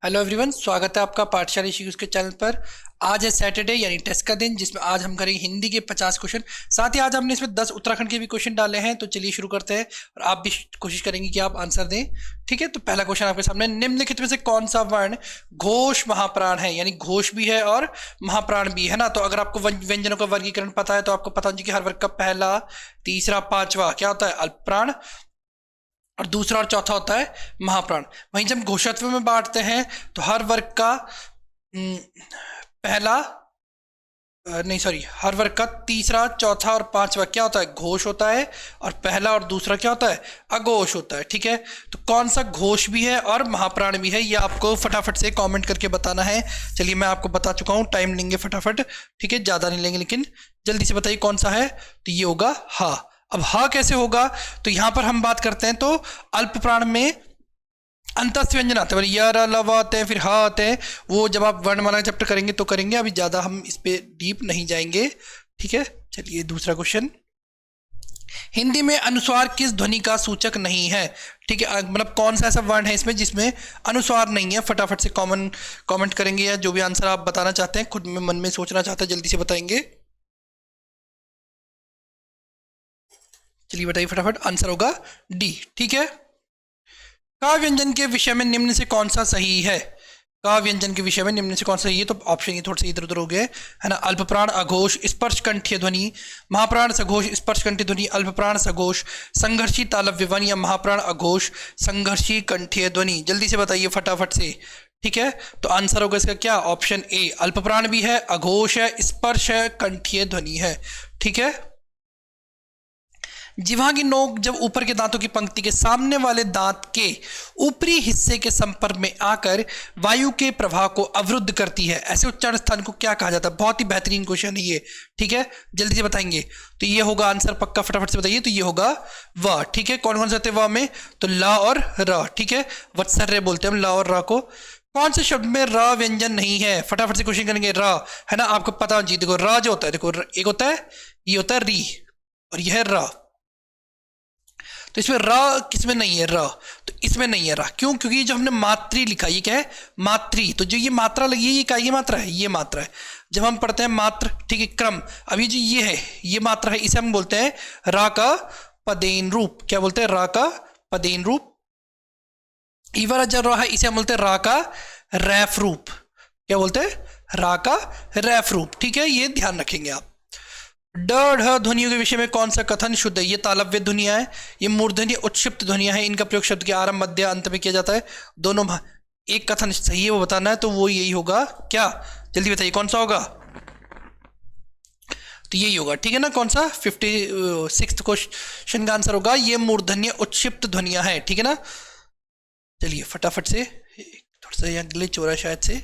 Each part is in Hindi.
हेलो एवरीवन, स्वागत है आपका पाठशाला शिक्षक के चैनल पर। आज है सैटरडे यानी टेस्ट का दिन, जिसमें आज हम करेंगे हिंदी के 50 क्वेश्चन। साथ ही आज हमने इसमें 10 उत्तराखंड के भी क्वेश्चन डाले हैं। तो चलिए शुरू करते हैं और आप भी कोशिश करेंगे कि आप आंसर दें। ठीक है, तो पहला क्वेश्चन आपके सामने, निम्नलिखित में से कौन सा वर्ण घोष महाप्राण है? यानी घोष भी है और महाप्राण भी है ना। तो अगर आपको व्यंजनों का वर्गीकरण पता है तो आपको पता होगा कि हर वर्ग का पहला, तीसरा, पांचवा क्या होता है? अल्पप्राण, और दूसरा और चौथा होता है महाप्राण। वहीं जब घोषत्व में बांटते हैं तो हर वर्ग का पहला नहीं सॉरी हर वर्ग का तीसरा, चौथा और पांचवा क्या होता है? घोष होता है, और पहला और दूसरा क्या होता है? अघोष होता है। ठीक है, तो कौन सा घोष भी है और महाप्राण भी है, ये आपको फटाफट से कमेंट करके बताना है। चलिए मैं आपको बता चुका हूं, टाइम लेंगे फटाफट। ठीक है, ज्यादा नहीं लेंगे, लेकिन जल्दी से बताइए कौन सा है। तो ये होगा हा। अब हा कैसे होगा? तो यहां पर हम बात करते हैं तो अल्प प्राण में अंतस्थ व्यंजन आते हैं, य र ल व आते हैं, फिर ह आते हैं। वो जब आप वर्णमाला चैप्टर करेंगे तो करेंगे, अभी ज्यादा हम इस पे डीप नहीं जाएंगे। ठीक है, चलिए दूसरा क्वेश्चन, हिंदी में अनुस्वार किस ध्वनि का सूचक नहीं है? ठीक है, मतलब कौन सा ऐसा वर्ण है इसमें जिसमें अनुस्वार नहीं है? फटाफट से कमेंट करेंगे, या जो भी आंसर आप बताना चाहते हैं, खुद में मन में सोचना चाहते हैं, जल्दी से बताएंगे। चलिए बताइए फटाफट, आंसर होगा डी। ठीक है, का व्यंजन के विषय में निम्न से कौन सा सही है? का व्यंजन के विषय में निम्न से कौन सा सही है? तो ऑप्शन ये थोड़े से इधर उधर हो गए है ना। अल्पप्राण अघोष स्पर्श कंठीय ध्वनि, महाप्राण सघोष स्पर्श कंठीय ध्वनि, अल्पप्राण सघोष संघर्षी तालव्य वन, या महाप्राण अघोष संघर्षी कंठीय ध्वनि। जल्दी से बताइए फटाफट से। ठीक है, तो आंसर होगा इसका क्या? ऑप्शन ए, अल्पप्राण भी है, अघोष है, स्पर्श है, कंठीय ध्वनि है। ठीक है, जिह्वा की नोक जब ऊपर के दांतों की पंक्ति के सामने वाले दांत के ऊपरी हिस्से के संपर्क में आकर वायु के प्रवाह को अवरुद्ध करती है, ऐसे उच्चारण स्थान को क्या कहा जाता है? बहुत ही बेहतरीन क्वेश्चन है ये। ठीक है, जल्दी से बताएंगे। तो ये होगा आंसर, पक्का फटाफट से बताइए। तो ये होगा व। ठीक है, कौन कौन से होते हैं व में? तो ला और र। ठीक है, वत्सर्य बोलते हैं हम ला और र को। कौन से शब्द में र व्यंजन नहीं है? फटाफट से क्वेश्चन करेंगे। र है ना, आपको पता जी। देखो र जो होता है, देखो एक होता है, ये होता है री, और यह है र। तो इसमें र किसमें नहीं है? र तो इसमें नहीं है र। क्यों? क्योंकि जो हमने मात्री लिखा, ये क्या है? मात्री। तो जो ये मात्रा लगी है, ये क्या? ये मात्रा है, ये मात्रा है। जब हम पढ़ते हैं मात्र, ठीक है, क्रम, अभी जो ये है, ये मात्रा है, इसे हम बोलते हैं रा का पदेन रूप। क्या बोलते हैं? रा का पदेन रूप। इवर जब रा है, इसे हम बोलते हैं रा का रैफ रूप। क्या बोलते हैं? रा का रैफ रूप। ठीक है, ये ध्यान रखेंगे आप। ड ढ ध्वनियों के विषय में कौन सा कथन शुद्ध है? ये तालव्य ध्वनियां है, ये मूर्धन्य उत्क्षिप्त ध्वनियां हैं। इनका प्रयोग शब्द के आरंभ, मध्य, अंत में किया जाता है। दोनों एक कथन सही है, वो बताना है, तो वो यही होगा। क्या? जल्दी बताइए कौन सा होगा? तो यही होगा। ठीक है ना, कौन सा? 56 क्वेश्चन का आंसर होगा ये मूर्धन्य उत्क्षिप्त ध्वनियां हैं। ठीक है ना, चलिए फटाफट से, थोड़ा सा यहाँ ग्लिच हो रहा है शायद से।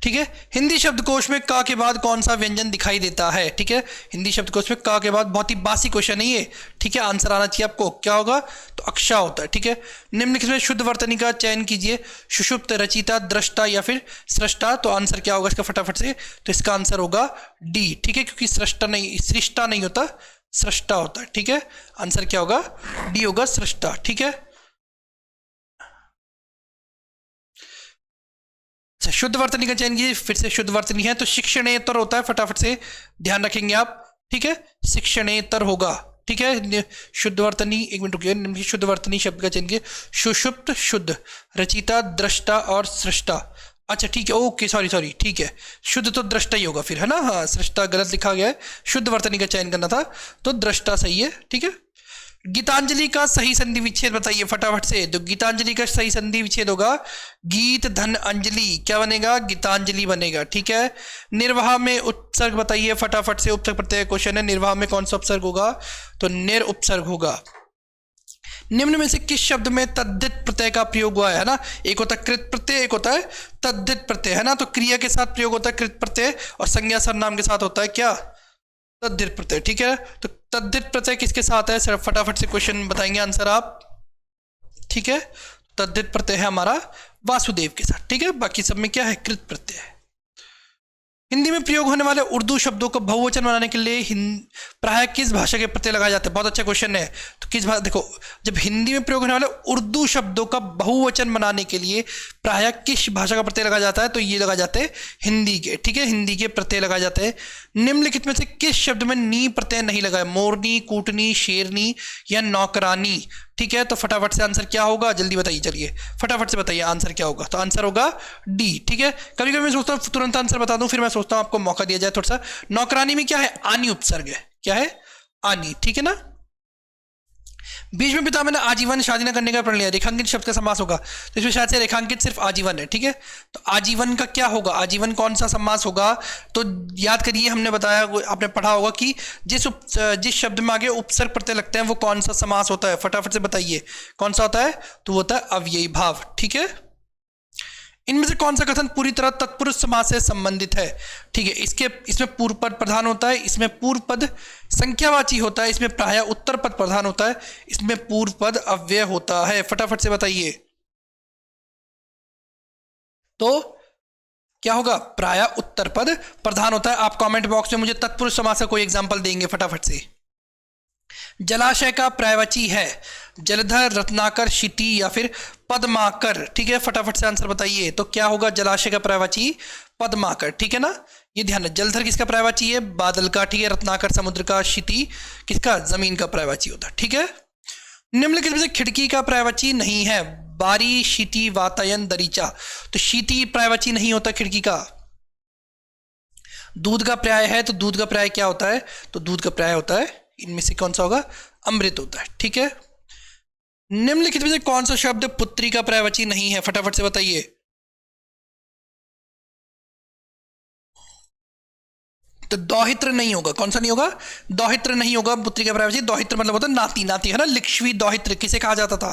ठीक है, हिंदी शब्दकोश में का के बाद कौन सा व्यंजन दिखाई देता है? ठीक है, हिंदी शब्दकोश में का के बाद, बहुत ही बासी क्वेश्चन है ये। ठीक है, आंसर आना चाहिए आपको। क्या होगा? तो अक्षा होता है। ठीक है, निम्नलिखित में शुद्ध वर्तनी का चयन कीजिए, सुषुप्त, रचिता, दृष्टा या फिर सृष्टा। तो आंसर क्या होगा इसका फटाफट से? तो इसका आंसर होगा डी। ठीक है, क्योंकि सृष्टा नहीं होता, सृष्टा होता है। ठीक है, आंसर क्या होगा? डी होगा, सृष्टा। ठीक है, शुद्ध वर्तनी का चयन कीजिए, फिर से शुद्ध वर्तनी है तो शिक्षणेतर होता है, फटाफट से ध्यान रखेंगे आप। ठीक है, शिक्षणेतर होगा। ठीक है, शुद्ध वर्तनी, एक मिनट रुकिए, शुद्ध वर्तनी शब्द का चयन कीजिए, सुषुप्त, शुद्ध, रचिता, दृष्टा और सृष्टा। अच्छा ठीक है, ओके, सॉरी, ठीक है, शुद्ध तो दृष्टा ही होगा फिर, है ना। हाँ, सृष्टा गलत लिखा गया है, शुद्ध वर्तनी का चयन करना था, तो दृष्टा सही है। ठीक है, गीतांजलि का सही संधि विच्छेद बताइए फटाफट से। तो गीतांजलि का सही संधि विच्छेद होगा गीत धन अंजलि। क्या बनेगा? गीतांजलि बनेगा। ठीक है, निर्वाह में उपसर्ग बताइए फटाफट से। उपसर्ग प्रत्यय क्वेश्चन है, निर्वाह में कौन सा उपसर्ग होगा? तो निर उपसर्ग होगा। निम्न में से किस शब्द में तद्धित प्रत्यय का प्रयोग हुआ है ना? एक होता है कृत प्रत्यय, एक होता है तद्धित प्रत्यय, है ना। तो क्रिया के साथ प्रयोग होता है कृत प्रत्यय, और संज्ञा सर्वनाम के साथ होता है क्या? तद्धित प्रत्यय। ठीक है, तो तद्धित प्रत्यय किसके साथ है? सर फटाफट से क्वेश्चन बताएंगे आंसर आप। ठीक है, तद्धित प्रत्यय है हमारा वासुदेव के साथ। ठीक है, बाकी सब में क्या है? कृत प्रत्यय है। हिंदी में प्रयोग होने वाले उर्दू शब्दों को बहुवचन बनाने के लिए प्राय किस भाषा के प्रत्यय लगाए जाते हैं? बहुत अच्छा क्वेश्चन है। तो किस भाषा, देखो जब हिंदी में प्रयोग होने वाले उर्दू शब्दों का बहुवचन बनाने के लिए प्राय किस भाषा का प्रत्यय लगाया जाता है? तो ये लगाए जाते हैं हिंदी के, ठीक है, हिंदी के प्रत्यय लगाए जाते हैं। निम्नलिखित में से किस शब्द में नी प्रत्यय नहीं लगाया? मोरनी, कूटनी, शेरनी या नौकरानी, ठीक है। तो फटाफट से आंसर क्या होगा, जल्दी बताइए, चलिए फटाफट से बताइए आंसर क्या होगा। तो आंसर होगा डी, ठीक है। कभी कभी मैं सोचता हूँ तुरंत आंसर बता दूं, फिर मैं सोचता हूँ आपको मौका दिया जाए थोड़ा सा। नौकरानी में क्या है? आनी उपसर्ग है, क्या है? आनी, ठीक है ना। बीच में पिता मैंने आजीवन शादी न करने का प्रण लिया, रेखांकित शब्द का समास होगा, तो इसमें शायद से रेखांकित सिर्फ आजीवन है, ठीक है। तो आजीवन का क्या होगा? आजीवन कौन सा समास होगा? तो याद करिए, हमने बताया, आपने पढ़ा होगा कि जिस शब्द में आगे उपसर्ग प्रत्यय लगते हैं वो कौन सा समास होता है? फटाफट से बताइए कौन सा होता है? तो वो होता है अव्ययी भाव, ठीक है। इनमें से कौन सा कथन पूरी तरह तत्पुरुष समास से संबंधित है? ठीक है, इसमें पूर्व पद प्रधान होता है, इसमें पूर्व पद संख्यावाची होता है, इसमें प्राय उत्तर पद प्रधान होता है, इसमें पूर्व पद अव्यय होता है। फटाफट से बताइए तो क्या होगा? प्राय उत्तर पद प्रधान होता है। आप कमेंट बॉक्स में मुझे तत्पुरुष समास का कोई एग्जांपल देंगे फटाफट से। जलाशय का पर्यायवाची है जलधर, रत्नाकर, क्षिति या फिर पद्माकर, ठीक है। फटाफट से आंसर बताइए तो क्या होगा? जलाशय का पर्यायवाची पद्माकर, ठीक है ना। ये ध्यान है, जलधर किसका पर्यायवाची है? बादल का, ठीक है। रत्नाकर समुद्र का, क्षिति किसका? जमीन का पर्यायवाची होता है, ठीक है। निम्नलिखित में से खिड़की का पर्यायवाची नहीं है? बारी, क्षिति, वातायन, दरीचा। तो क्षिति पर्यायवाची नहीं होता खिड़की का। दूध का पर्याय है, तो दूध का पर्याय क्या होता है? तो दूध का पर्याय होता है, इनमें से कौन सा होगा? अमृत होता है, ठीक है। निम्नलिखित में से कौन सा शब्द पुत्री का पर्यायवाची नहीं है? फटाफट से बताइए। तो दौहित्र नहीं होगा। कौन सा नहीं होगा? दौहित्र नहीं होगा पुत्री का पर्यायवाची। दौहित्र मतलब होता है नाती, नाती है ना। लिक्ष्वी दौहित्र किसे कहा जाता था?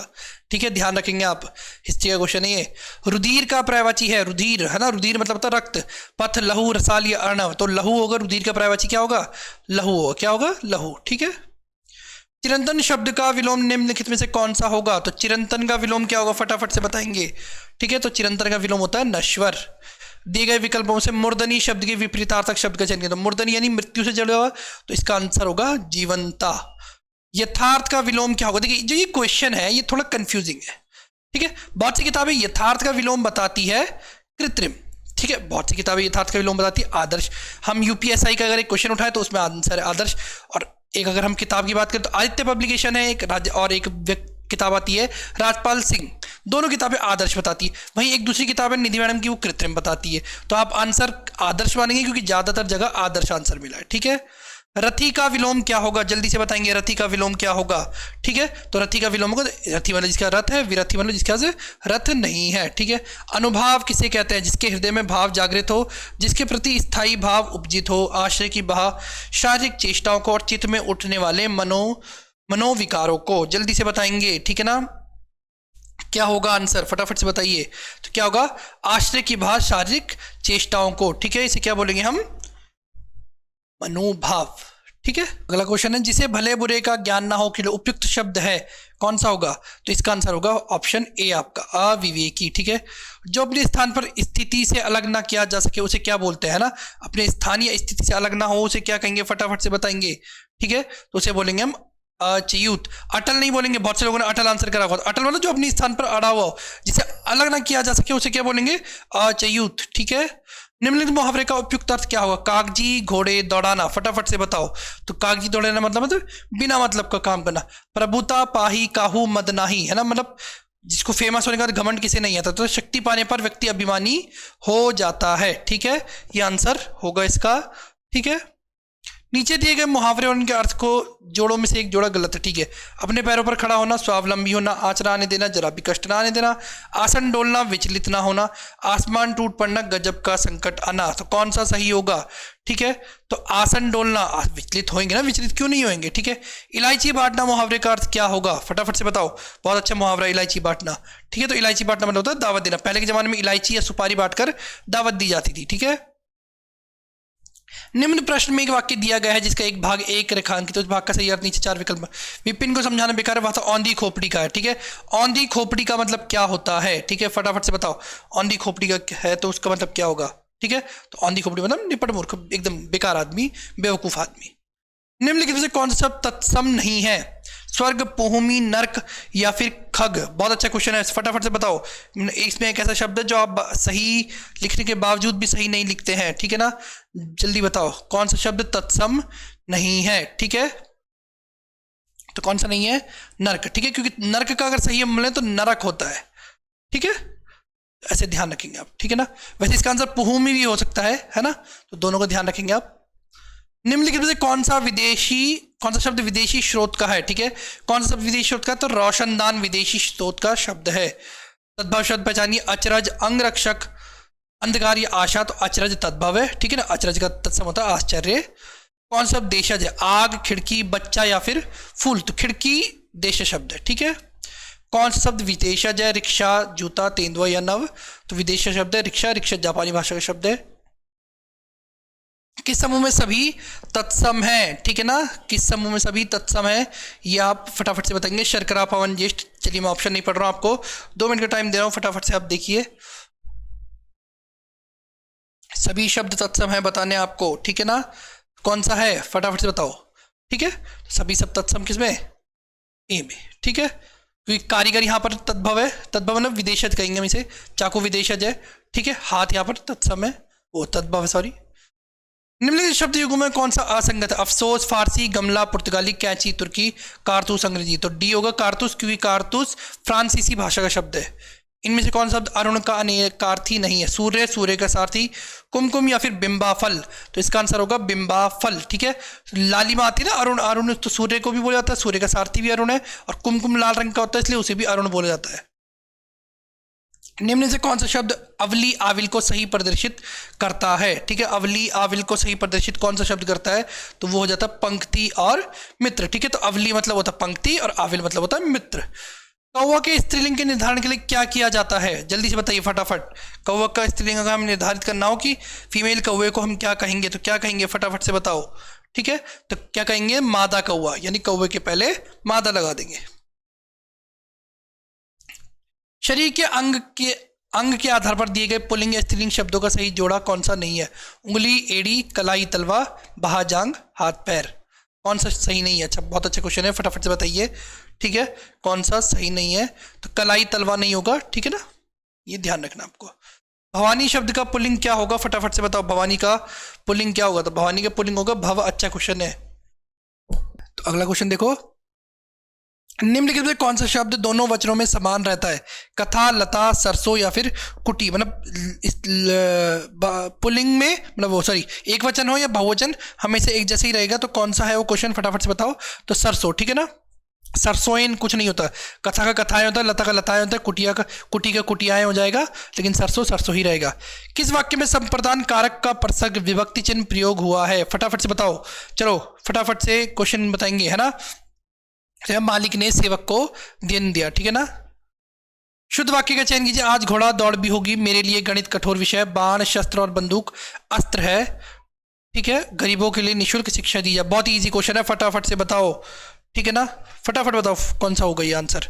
ठीक है, ध्यान रखेंगे आप, हिस्ट्री का क्वेश्चन है ये। रुधिर का पर्यायवाची है रुधिर, है ना। रुधिर मतलब होता है रक्त। पथ, लहू, रसाल या अर्णव। तो लहू होगा, रुधिर का पर्यायवाची क्या होगा? लहू होगा। क्या होगा? लहू, ठीक है। चिरंतन शब्द का विलोम निम्नलिखित में से कौन सा होगा? तो चिरंतन का विलोम क्या होगा? फटाफट से बताएंगे, ठीक है। तो चिरंतन का विलोम होता है नश्वर। दिए गए विकल्पों से मूर्धनी शब्द के विपरीतार्थक शब्द का चयन किया। तो मूर्धनी यानी मृत्यु से जुड़ा हुआ, तो इसका आंसर होगा जीवंता। यथार्थ का विलोम क्या होगा? देखिए जो ये क्वेश्चन है ये थोड़ा कंफ्यूजिंग है, ठीक है। बहुत सी किताबें यथार्थ का विलोम बताती है कृत्रिम, ठीक है। बहुत सी किताबें यथार्थ का विलोम बताती है आदर्श। हम यूपीएसआई का अगर एक क्वेश्चन उठाए तो उसमें आंसर है आदर्श। और एक अगर हम किताब की बात करें तो आदित्य पब्लिकेशन है एक राज्य, और एक किताब आती है राजपाल सिंह। दोनों किताबें आदर्श बताती है। वहीं एक दूसरी किताब है निधि मैडम की, वो कृत्रिम बताती है। तो आप आंसर आदर्श मानेंगे क्योंकि ज्यादातर जगह आदर्श आंसर मिला है, ठीक है। रथी का विलोम क्या होगा? जल्दी से बताएंगे रथी का विलोम क्या होगा, ठीक है। तो रथी का विलोम होगा रथी मतलब जिसका रथ है, विरथी मतलब जिसका रथ नहीं है, ठीक है। अनुभाव किसे कहते हैं? जिसके हृदय में भाव जागृत हो, जिसके प्रति स्थायी भाव उपजित हो, आश्रय की भाव, शारीरिक चेष्टाओं को और चित्त में उठने वाले मनोविकारों को। जल्दी से बताएंगे, ठीक है ना। क्या होगा आंसर? फटाफट से बताइए। तो क्या होगा? आश्रय की भाव, शारीरिक चेष्टाओं को, ठीक है। इसे क्या बोलेंगे हम? मनोभाव, ठीक है। अगला क्वेश्चन है जिसे भले बुरे का ज्ञान ना हो कि उपयुक्त शब्द है, कौन सा होगा? तो इसका आंसर होगा ऑप्शन ए आपका, अविवेकी, ठीक है। जो अपने स्थान पर स्थिति से अलग ना किया जा सके उसे क्या बोलते हैं ना? अपने स्थानीय स्थिति से अलग ना हो उसे क्या कहेंगे? फटाफट से बताएंगे, ठीक है। तो उसे बोलेंगे हम अच्युत। अटल नहीं बोलेंगे, बहुत से लोगों ने अटल आंसर करा हुआ। अटल मतलब जो अपने स्थान पर अड़ा हुआ हो, जिसे अलग ना किया जा सके उसे क्या बोलेंगे? अच्युत, ठीक है। निम्नलिखित मुहावरे का उपयुक्त अर्थ क्या होगा? कागजी घोड़े दौड़ाना। फटाफट से बताओ। तो कागजी दौड़ाना मतलब बिना मतलब का काम करना। प्रभुता पाही काहू मद नाही, है ना। मतलब जिसको फेमस होने का घमंड किसे नहीं आता, तो शक्ति पाने पर व्यक्ति अभिमानी हो जाता है, ठीक है। ये आंसर होगा इसका, ठीक है। नीचे दिए गए मुहावरे और उनके अर्थ को जोड़ों में से एक जोड़ा गलत है, ठीक है। अपने पैरों पर खड़ा होना, स्वावलंबी होना, आँच ना आने देना, जरा भी कष्ट ना आने देना, आसन डोलना, विचलित ना होना, आसमान टूट पड़ना, गजब का संकट आना। तो कौन सा सही होगा? ठीक है, तो आसन डोलना, विचलित होंगे ना, विचलित क्यों नहीं होंगे, ठीक है। इलायची बांटना मुहावरे का अर्थ क्या होगा? फटाफट से बताओ। बहुत अच्छा मुहावरा इलायची बांटना, ठीक है। तो इलायची बांटना मतलब होता है दावत देना। पहले के जमाने में इलायची या सुपारी बांटकर दावत दी जाती थी, ठीक है। निम्न प्रश्न में एक वाक्य दिया गया है जिसका एक भाग एक रेखांकित, उस भाग का सही अर्थ नीचे चार विकल्प। विपिन को समझाना बेकार है, वहां औंधी खोपड़ी का है, ठीक है। औंधी खोपड़ी का मतलब क्या होता है, ठीक है। फटाफट से बताओ। औंधी खोपड़ी का है तो उसका मतलब क्या होगा? ठीक है, तो औंधी खोपड़ी मतलब निपट मूर्ख, एकदम बेकार आदमी, बेवकूफ आदमी। निम्नलिखित में से कौन सा शब्द तत्सम नहीं है? स्वर्ग, भूमि, नरक या फिर खग। बहुत अच्छा क्वेश्चन है, फटाफट से बताओ। इसमें एक ऐसा शब्द है जो आप सही लिखने के बावजूद भी सही नहीं लिखते हैं, ठीक है ना, जल्दी बताओ कौन सा शब्द तत्सम नहीं है। ठीक है, तो कौन सा नहीं है? नरक, ठीक है, क्योंकि नरक का अगर सही मिले तो नरक होता है, ठीक है, ऐसे ध्यान रखेंगे आप, ठीक है ना। वैसे इसका आंसर भूमि भी हो सकता है ना, तो दोनों का ध्यान रखेंगे आप। निम्नलिखित में से कौन सा शब्द विदेशी स्रोत का है? ठीक है, कौन सा शब्द विदेशी स्रोत का है? तो रोशनदान विदेशी स्रोत का शब्द है। तद्भव शब्द पहचानिए। अचरज, अंगरक्षक, अंधकार या आशा, तो अचरज तद्भव है, ठीक है ना, अचरज का तत्सम होता है आश्चर्य। कौन सा शब्द देशज है? आग, खिड़की, बच्चा या फिर फूल, तो खिड़की देश शब्द है, ठीक है। कौन सा शब्द विदेशज है? रिक्शा, जूता, तेंदुआ या नव, तो विदेश शब्द है रिक्शा। रिक्शा जापानी भाषा का शब्द है। किस समूह में सभी तत्सम है? ठीक है ना, किस समूह में सभी तत्सम है, ये आप फटाफट से बताएंगे। शर्करा, पवन, ज्येष्ठ। चलिए मैं ऑप्शन नहीं पढ़ रहा हूं, आपको 2 मिनट का टाइम दे रहा हूं, फटाफट से आप देखिए। सभी शब्द तत्सम है बताने आपको, ठीक है ना, कौन सा है फटाफट से बताओ। ठीक है, तो सभी सब तत्सम किसमें? ए में, ठीक है, क्योंकि कारीगर यहाँ पर तद्भव है, तद्भव ना विदेशज कहेंगे हम इसे, चाकू विदेशज है, ठीक है, हाथ यहाँ पर तत्सम है, वो तद्भव है, सॉरी। निम्नलिखित शब्द युगों में कौन सा असंगत है? अफसोस फारसी, गमला पुर्तगाली, कैंची तुर्की, कारतूस अंग्रेजी, तो डी होगा कारतूस, क्योंकि कारतूस फ्रांसीसी भाषा का शब्द है। इनमें से कौन सा शब्द अरुण का अनेकार्थी नहीं है? सूर्य, सूर्य का सारथी, कुमकुम या फिर बिंबाफल, तो इसका आंसर होगा बिंबाफल, ठीक है। लालिमा आती है ना, अरुण, अरुण तो सूर्य को भी बोला जाता है, सूर्य का सारथी भी अरुण है, और कुमकुम लाल रंग का होता है इसलिए उसे भी अरुण बोला जाता है। निम्न से कौन सा शब्द अवली आविल को सही प्रदर्शित करता है? ठीक है, अवली आविल को सही प्रदर्शित कौन सा शब्द करता है? तो वो हो जाता है पंक्ति और मित्र, ठीक है, तो अवली मतलब होता है पंक्ति और आविल मतलब होता है मित्र। कौवा के स्त्रीलिंग के निर्धारण के लिए क्या किया जाता है? जल्दी से बताइए फटाफट। कौवा का स्त्रीलिंग अगर हम निर्धारित करना हो कि फीमेल कौवे को हम क्या कहेंगे, तो क्या कहेंगे फटाफट से बताओ। ठीक है, तो क्या कहेंगे? मादा कौवा, यानी कौवे के पहले मादा लगा देंगे। शरीर के अंग के आधार पर दिए गए पुल्लिंग या स्त्रीलिंग शब्दों का सही जोड़ा कौन सा नहीं है? उंगली, एड़ी, कलाई, तलवा, बाहा, जांग, हाथ, पैर, कौन सा सही नहीं है? अच्छा, बहुत अच्छा क्वेश्चन है, फटाफट से बताइए। ठीक है, कौन सा सही नहीं है? तो कलाई तलवा नहीं होगा, ठीक है ना, ये ध्यान रखना आपको। भवानी शब्द का पुल्लिंग क्या होगा? फटाफट से बताओ, भवानी का पुल्लिंग क्या होगा? तो भवानी का पुल्लिंग होगा भव। अच्छा क्वेश्चन है। तो अगला क्वेश्चन देखो, निम्नलिखित में कौन सा शब्द दोनों वचनों में समान रहता है? कथा, लता, सरसों या फिर कुटी, मतलब पुल्लिंग में, मतलब वो सॉरी एक वचन हो या बहुवचन हमेशा एक जैसे ही रहेगा, तो कौन सा है वो क्वेश्चन फटाफट से बताओ। तो सरसों, ठीक है ना, सरसों कुछ नहीं होता, कथा का कथाएं होता है, लता का लताएं होता है, कुटी का कुटियाएं हो जाएगा, लेकिन सरसों सरसों ही रहेगा। किस वाक्य में संप्रदान कारक का प्रसंग विभक्ति चिन्ह प्रयोग हुआ है? फटाफट से बताओ, चलो फटाफट से क्वेश्चन बताएंगे, है ना। मालिक ने सेवक को दिन दिया, ठीक है ना। शुद्ध वाक्य का चयन कीजिए। आज घोड़ा दौड़ भी होगी, मेरे लिए गणित कठोर विषय, बाण, शस्त्र और बंदूक अस्त्र है, ठीक है, गरीबों के लिए निःशुल्क शिक्षा दी जाए। बहुत इजी क्वेश्चन है, फटाफट से बताओ, ठीक है ना, फटाफट बताओ कौन सा होगा ये आंसर।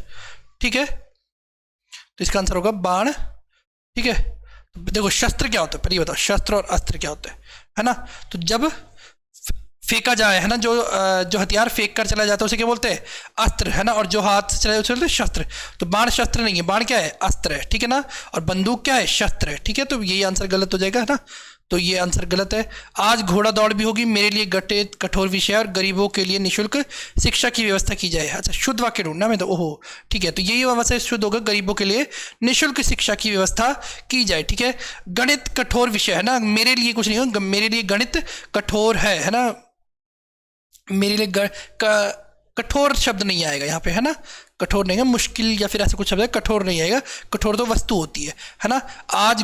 ठीक है, तो इसका आंसर होगा बाण, ठीक है। तो देखो शस्त्र क्या होता है, पहले बताओ शस्त्र और अस्त्र क्या होता है ना। तो जब फेंका जाए, है ना, जो हथियार फेंक कर चला जाता है उसे क्या बोलते हैं? अस्त्र, है ना, और जो हाथ से चला उसे बोलते हैं शस्त्र। तो बाण शस्त्र नहीं है, बाण क्या है? अस्त्र है, ठीक है ना, और बंदूक क्या है? शस्त्र है, ठीक है। तो यही आंसर गलत हो जाएगा, है ना, तो ये आंसर गलत है। आज घोड़ा दौड़ भी होगी, मेरे लिए गणित कठोर विषय और गरीबों के लिए निःशुल्क शिक्षा की व्यवस्था की जाए। अच्छा, शुद्ध वाक्य ढूंढना मैं तो, ओहो ठीक है, तो यही वैसे शुद्ध होगा, गरीबों के लिए निःशुल्क शिक्षा की व्यवस्था की जाए, ठीक है। गणित कठोर विषय, है ना, मेरे लिए कुछ नहीं होगा, मेरे लिए गणित कठोर है ना, मेरे लिए कठोर शब्द नहीं आएगा यहाँ पे, है ना, कठोर नहीं है, मुश्किल या फिर ऐसा कुछ शब्द है, कठोर नहीं आएगा, कठोर तो वस्तु होती है ना। आज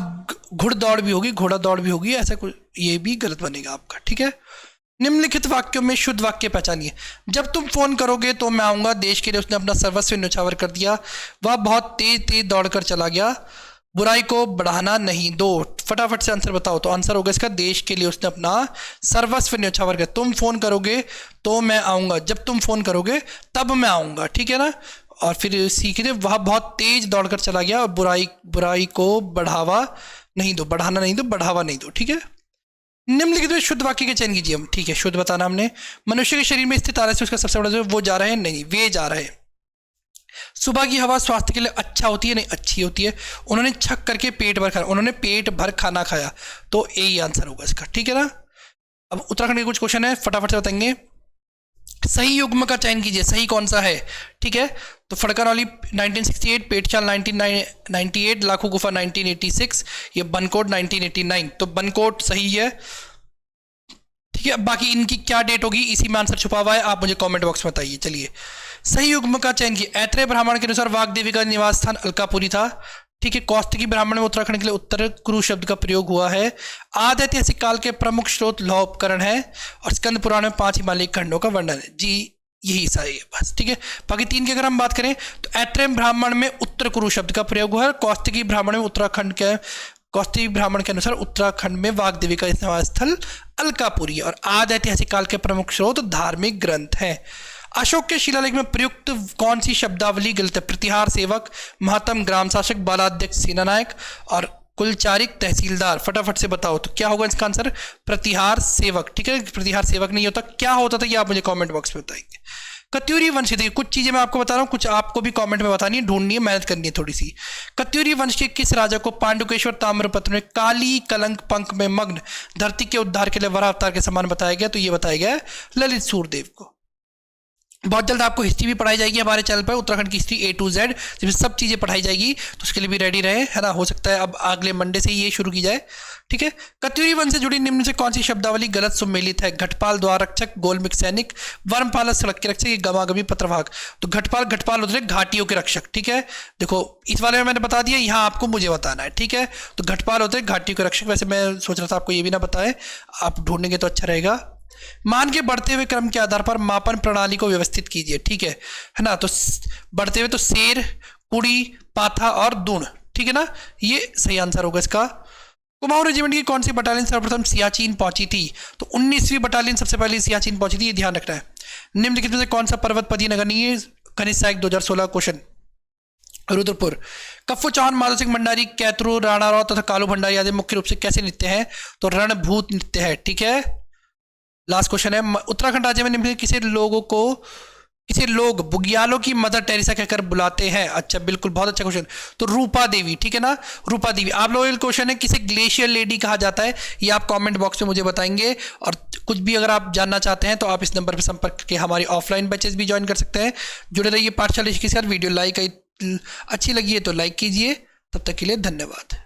घुड़दौड़ भी होगी, घोड़ा दौड़ भी होगी, ऐसा कुछ, ये भी गलत बनेगा आपका, ठीक है। निम्नलिखित वाक्यों में शुद्ध वाक्य पहचानिए। जब तुम फोन करोगे तो मैं आऊंगा, देश के लिए उसने अपना सर्वस्व न्यौछावर कर दिया, वह बहुत तेज तेज दौड़कर चला गया, बुराई को बढ़ाना नहीं दो। फटाफट से आंसर बताओ, तो आंसर होगा इसका देश के लिए उसने अपना सर्वस्व न्यौछावर किया। तुम फोन करोगे तो मैं आऊंगा, जब तुम फोन करोगे तब मैं आऊंगा, ठीक है ना। और फिर सीखिए, वह बहुत तेज दौड़कर चला गया और बुराई को बढ़ावा नहीं दो, बढ़ाना नहीं दो, बढ़ावा नहीं दो, ठीक है। निम्नलिखित में शुद्ध वाक्य के चयन कीजिए हम, ठीक है, शुद्ध बताना हमने। मनुष्य के शरीर में स्थित आलस्य से उसका सबसे बड़ा जो है वो जा रहे हैं, नहीं वे जा रहे हैं। सुबह की हवा स्वास्थ्य के लिए अच्छा होती है, नहीं अच्छी होती है। उन्होंने छक करके पेट भर खाया, उन्होंने पेट भर खाना खाया, तो यही आंसर होगा इसका, ठीक है ना। अब उत्तराखंड के कुछ क्वेश्चन है, फटाफट से बताएंगे। सही युग्म का चयन कीजिए, सही कौन सा है, ठीक है। तो फड़कनौली 1968, पेटचाल 1998, लाखू गुफा 1986, ये बनकोट 1989, तो बनकोट सही है, ठीक है। बाकी इनकी क्या डेट होगी, इसी में आंसर छुपा हुआ है, आप मुझे कमेंट बॉक्स में बताइए। चलिए, सही युग्म का चयन किया। ऐत्रेय ब्राह्मण के अनुसार वाग्देवी का निवास स्थान अलकापुरी था, ठीक है। कौस्तिकी ब्राह्मण में उत्तराखंड के लिए उत्तर कुरु शब्द का प्रयोग हुआ है। आदि ऐतिहासिक काल के प्रमुख स्रोत लौह उपकरण है, और स्कंद पुराण में 5 हिमालयी खंडों का वर्णन है, जी यही सही है बस, ठीक है। बाकी 3 की अगर हम बात करें तो ऐत्रेय ब्राह्मण में उत्तर कुरु शब्द का प्रयोग हुआ है, कौस्तिकी ब्राह्मण में कौस्तिकी ब्राह्मण के अनुसार उत्तराखंड में वाग्देवी का निवास स्थल अलकापुरी, और आदि ऐतिहासिक काल के प्रमुख स्रोत धार्मिक ग्रंथ हैं। अशोक के शिलालेख में प्रयुक्त कौन सी शब्दावली गलत है? प्रतिहार सेवक, महत्तम ग्राम शासक, बालाध्यक्ष सेनानायक और कुलचारिक तहसीलदार। फटाफट से बताओ तो क्या होगा इसका आंसर? प्रतिहार सेवक, ठीक है। प्रतिहार सेवक नहीं होता, क्या होता था ये आप मुझे कमेंट बॉक्स में बताएंगे। कत्यूरी वंश, देखिए कुछ चीजें मैं आपको बता रहा हूँ, कुछ आपको भी कमेंट में बतानी है, ढूंढनी है, मेहनत करनी है थोड़ी सी। कत्यूरी वंश के किस राजा को पांडुकेश्वर ताम्रपत्र में काली कलंक पंख में मग्न धरती के उद्धार के लिए वराह अवतार के समान बताया गया? तो ये बताया गया ललित सूरदेव को। बहुत जल्द आपको हिस्ट्री भी पढ़ाई जाएगी हमारे चैनल पर, उत्तराखंड की हिस्ट्री A to Z, जिसमें सब चीज़ें पढ़ाई जाएगी, तो उसके लिए भी रेडी रहे, है ना। हो सकता है अब अगले मंडे से ये शुरू की जाए, ठीक है। कत्यूरी वंश से जुड़ी निम्न से कौन सी शब्दावली गलत सुमेलित है? घटपाल द्वार रक्षक, गोलमिक सैनिक, वर्मपाल सड़क के रक्षक, गमागमी पत्रवाहक। तो घटपाल होते हैं घाटियों के रक्षक, ठीक है। देखो इस वाले में मैंने बता दिया, यहाँ आपको मुझे बताना है, ठीक है। तो घटपाल होते हैं घाटियों के रक्षक, वैसे मैं सोच रहा था आपको ये भी ना बताए, आप ढूंढेंगे तो अच्छा रहेगा। मान के बढ़ते हुए क्रम के आधार पर मापन प्रणाली को व्यवस्थित कीजिए, ठीक है ना। तो बढ़ते हुए तो शेर, कुड़ी, पाथा और दून, ठीक है ना, ये सही आंसर होगा इसका। कुमाऊं रेजिमेंट की कौन सी बटालियन सर्वप्रथम सियाचिन पहुंची थी? तो 19वीं बटालियन सबसे पहले सियाचिन पहुंची थी, ये ध्यान रखना है। निम्नलिखित में से कौन सा पर्वत पदी नगर नहीं है? खनिज सहायक 2016 क्वेश्चन। रुद्रपुर। कफ्फू चौहान, माधव सिंह भंडारी, कैतरू, राणा राव तथा कालू भंडारी आदि मुख्य रूप से कैसे नृत्य हैं? तो रणभूत नृत्य है, ठीक है। लास्ट क्वेश्चन है, उत्तराखंड राज्य में निम्न किसे लोग बुग्यालों की मदर टेरेसा कहकर बुलाते हैं? अच्छा बिल्कुल, बहुत अच्छा क्वेश्चन। तो रूपा देवी, ठीक है ना, रूपा देवी। आप लोगों का क्वेश्चन है किसे ग्लेशियर लेडी कहा जाता है, ये आप कमेंट बॉक्स में मुझे बताएंगे। और कुछ भी अगर आप जानना चाहते हैं तो आप इस नंबर पर संपर्क करके हमारी ऑफलाइन बैचेस भी ज्वाइन कर सकते हैं। जुड़े रहिए पाठशाला के साथ। वीडियो अच्छी लगी है तो लाइक कीजिए। तब तक के लिए धन्यवाद।